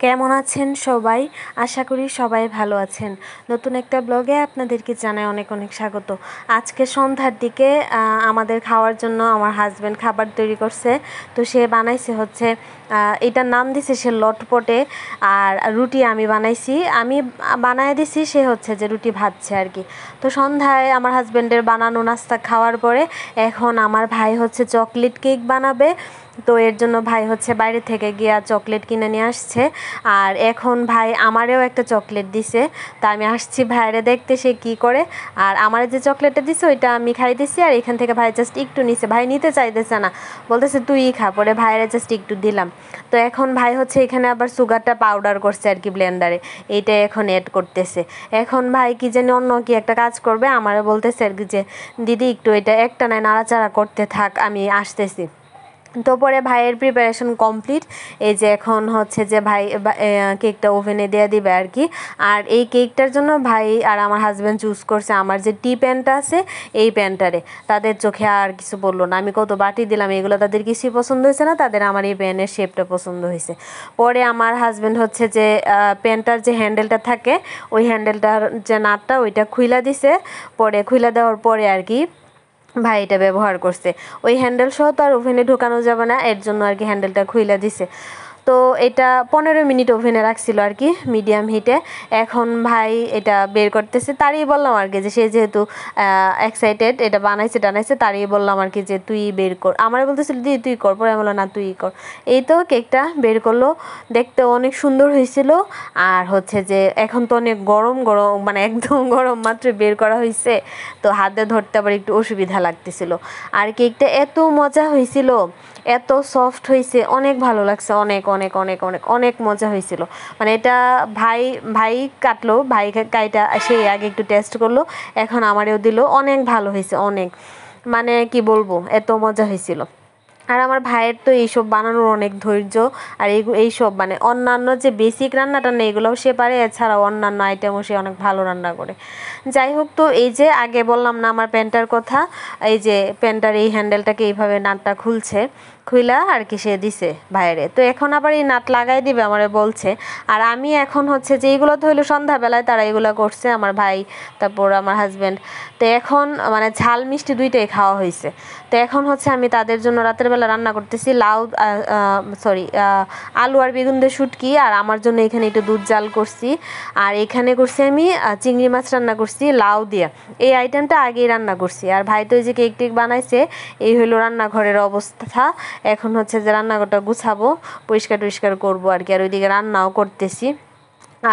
কেমন আছেন সবাই? আশা করি সবাই ভালো আছেন। নতুন একটা ব্লগে আপনাদেরকে জানাই অনেক অনেক স্বাগত। আজকে সন্ধ্যার দিকে আমাদের খাওয়ার জন্য আমার হাজব্যান্ড খাবার তৈরি করছে। তো সে বানাইছে হচ্ছে এটার নাম দিছে সে লটপটে, আর রুটি আমি বানাইছি, আমি বানায় দিছি, সে হচ্ছে যে রুটি ভাজছে আর কি। তো সন্ধ্যায় আমার হাজব্যান্ডের বানানো নাস্তা খাওয়ার পরে এখন আমার ভাই হচ্ছে চকলেট কেক বানাবে। তো এর জন্য ভাই হচ্ছে বাইরে থেকে গিয়া চকলেট কিনে নিয়ে আসছে, আর এখন ভাই আমারেও একটা চকলেট দিছে। তা আমি আসছি ভাইরে দেখতে সে কি করে। আর আমার যে চকলেটটা দিছে ওইটা আমি খাইতেছি, আর এখান থেকে ভাই জাস্ট একটু নিছে, ভাই নিতে চাইতেছে না, বলতেছে তুই খা, পরে ভাইরে জাস্ট একটু দিলাম। তো এখন ভাই হচ্ছে এখানে আবার সুগারটা পাউডার করছে আর কি ব্লেন্ডারে, এইটা এখন অ্যাড করতেছে। এখন ভাই কি জানি অন্য কি একটা কাজ করবে, আমারও বলতেছে আর কি যে দিদি একটু এটা একটা নাই নাড়াচাড়া করতে থাক, আমি আসতেছি। তো পরে ভাইয়ের প্রিপারেশন কমপ্লিট। এই যে এখন হচ্ছে যে ভাই কেকটা ওভেনে দিয়ে দিবে আর কি। আর এই কেকটার জন্য ভাই আর আমার হাজব্যান্ড চুজ করছে আমার যে টি প্যানটা আছে এই প্যানটারে। তাদের চোখে আর কিছু বললো না, আমি কত বাটি দিলাম এগুলো তাদের কিছুই পছন্দ হয়েছে না, তাদের আমার এই প্যানের শেপটা পছন্দ হয়েছে। পরে আমার হাজব্যান্ড হচ্ছে যে প্যানটার যে হ্যান্ডেলটা থাকে ওই হ্যান্ডেলটার যে নাটটা ওইটা খুইলা দিছে। পরে খুইলা দেওয়ার পরে আর কি ভাই এটা ব্যবহার করছে। ওই হ্যান্ডেল সহ তো আর ওভেনে ঢোকানো যাবে না, এর জন্য আর কি হ্যান্ডেলটা খুইলা দিছে। তো এটা 15 মিনিট ওভেনে রাখছিল আর কি মিডিয়াম হিটে। এখন ভাই এটা বের করতেছে, তারই বললাম আর কি যে সে যেহেতু এক্সাইটেড, এটা বানাইছে তারই বললাম আর কি যে তুই বের কর, আমার বলতেছিল দিদি তুই কর, পরে বললো না তুই কর। এই তো কেকটা বের করলো, দেখতে অনেক সুন্দর হয়েছিল। আর হচ্ছে যে এখন তো অনেক গরম গরম, মানে একদম গরম মাত্র বের করা হয়েছে, তো হাতে ধরতে আবার একটু অসুবিধা লাগতেছিল। আর কেকটা এত মজা হয়েছিল, এত সফট হয়েছে, অনেক ভালো লাগছে, অনেক অনেক অনেক অনেক অনেক মজা হয়েছিল। মানে এটা ভাই ভাই কাটলো, ভাই কাইটা সেই আগে একটু টেস্ট করলো, এখন আমারও দিল, অনেক ভালো হয়েছে, অনেক মানে কি বলবো, এত মজা হয়েছিল। আর আমার ভাইয়ের তো এইসব বানানোর অনেক ধৈর্য, আর এইসব মানে অন্যান্য যে বেসিক রান্নাটা নেই এগুলোও সে পারে, এছাড়াও অন্যান্য আইটেমও সে অনেক ভালো রান্না করে। যাই হোক, তো এই যে আগে বললাম না আমার প্যান্টার কথা, এই যে প্যান্টার এই হ্যান্ডেলটাকে এইভাবে নাটটা খুলছে, খুইলা আর কি সে দিছে বাইরে। তো এখন আবার এই নাট লাগাই দিবে আমারে বলছে। আর আমি এখন হচ্ছে যে এইগুলো তো হইলো সন্ধ্যাবেলায় তারা এগুলো করছে আমার ভাই, তারপর আমার হাজব্যান্ড। তো এখন মানে ঝাল মিষ্টি দুইটাই খাওয়া হয়েছে। তো এখন হচ্ছে আমি তাদের জন্য রাতের বেলা রান্না করতেছি আলু আর বেগুন দিয়ে শুটকি, আর আমার জন্য এখানে একটু দুধ জাল করছি। আর এখানে করছি আমি চিংড়ি মাছ রান্না করছি লাউ দিয়ে, এই আইটেমটা আগেই রান্না করছি। আর ভাই তো এই যে কেক টেক বানাইছে, এই হলো রান্নাঘরের অবস্থা। এখন হচ্ছে যে রান্নাঘরটা গুছাবো, পরিষ্কার টরিষ্কার করবো আর কি, আর ওইদিকে রান্নাও করতেছি।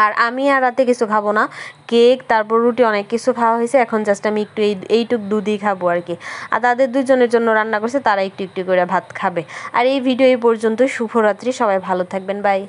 আর আমি আর রাতে কিছু খাবো না, কেক তারপর রুটি অনেক কিছু খাওয়া হয়েছে, এখন জাস্ট আমি একটু এইটুক দুধই খাবো আর কি। আর তাদের দুজনের জন্য রান্না করছে, তারা একটু একটু করে ভাত খাবে। আর এই ভিডিও এই পর্যন্ত, শুভরাত্রি, সবাই ভালো থাকবেন, বাই।